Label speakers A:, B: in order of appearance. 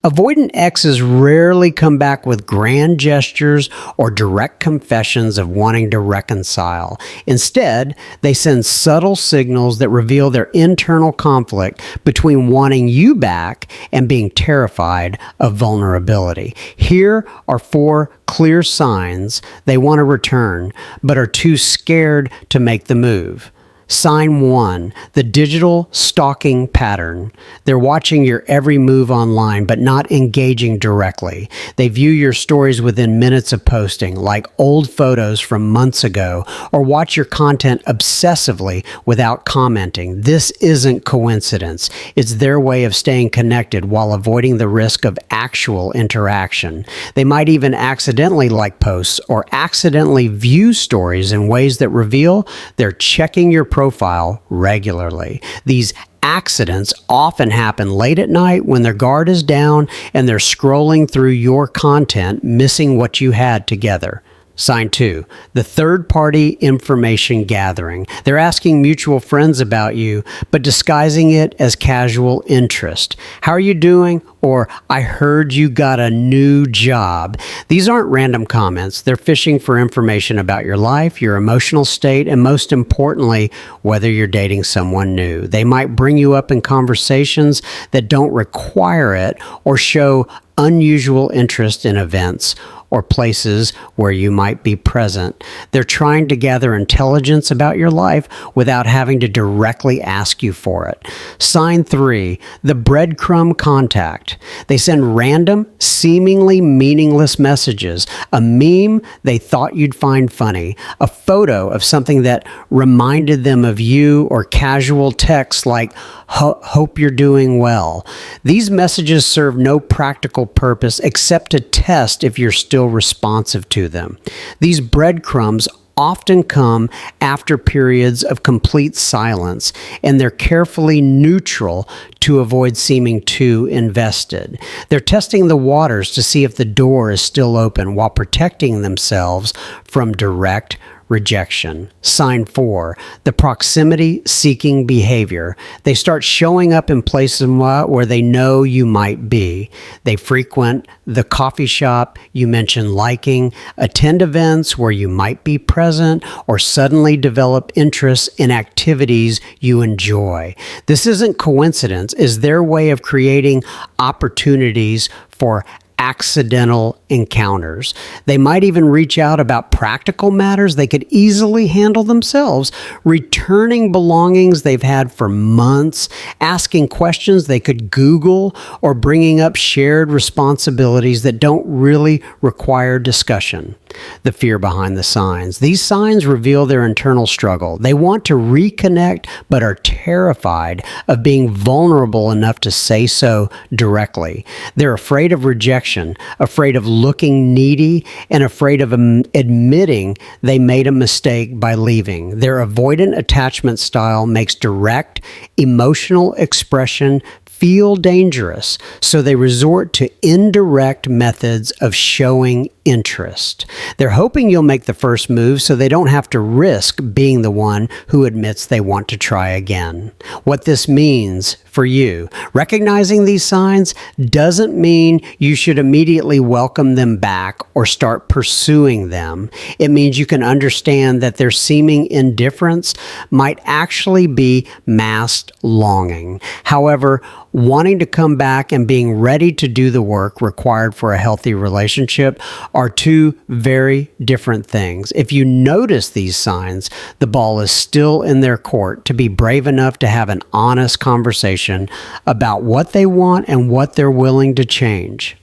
A: Avoidant exes rarely come back with grand gestures or direct confessions of wanting to reconcile. Instead, they send subtle signals that reveal their internal conflict between wanting you back and being terrified of vulnerability. Here are 4 clear signs they want to return, but are too scared to make the move. Sign 1, the digital stalking pattern. They're watching your every move online, but not engaging directly. They view your stories within minutes of posting, like old photos from months ago, or watch your content obsessively without commenting. This isn't coincidence. It's their way of staying connected while avoiding the risk of actual interaction. They might even accidentally like posts or accidentally view stories in ways that reveal they're checking your profile regularly. These accidents often happen late at night when their guard is down and they're scrolling through your content, missing what you had together. Sign 2, the third-party information gathering. They're asking mutual friends about you, but disguising it as casual interest. How are you doing? Or, I heard you got a new job. These aren't random comments. They're fishing for information about your life, your emotional state, and most importantly, whether you're dating someone new. They might bring you up in conversations that don't require it or show unusual interest in events or places where you might be present. They're trying to gather intelligence about your life without having to directly ask you for it. Sign 3, the breadcrumb contact. They send random, seemingly meaningless messages, a meme they thought you'd find funny, a photo of something that reminded them of you, or casual texts like, hope you're doing well. These messages serve no practical purpose except to test if you're still responsive to them. These breadcrumbs often come after periods of complete silence, and they're carefully neutral to avoid seeming too invested. They're testing the waters to see if the door is still open while protecting themselves from direct rejection. Sign 4, the proximity-seeking behavior. They start showing up in places where they know you might be. They frequent the coffee shop you mentioned liking, attend events where you might be present, or suddenly develop interests in activities you enjoy. This isn't coincidence. It's their way of creating opportunities for accidental encounters. They might even reach out about practical matters they could easily handle themselves, returning belongings they've had for months, asking questions they could Google, or bringing up shared responsibilities that don't really require discussion. The fear behind the signs. These signs reveal their internal struggle. They want to reconnect, but are terrified of being vulnerable enough to say so directly. They're afraid of rejection, afraid of looking needy, and afraid of admitting they made a mistake by leaving. Their avoidant attachment style makes direct emotional expression feel dangerous, so they resort to indirect methods of showing interest. They're hoping you'll make the first move so they don't have to risk being the one who admits they want to try again. What this means for you, recognizing these signs doesn't mean you should immediately welcome them back or start pursuing them. It means you can understand that their seeming indifference might actually be masked longing. However, wanting to come back and being ready to do the work required for a healthy relationship are 2 very different things. If you notice these signs, the ball is still in their court to be brave enough to have an honest conversation about what they want and what they're willing to change.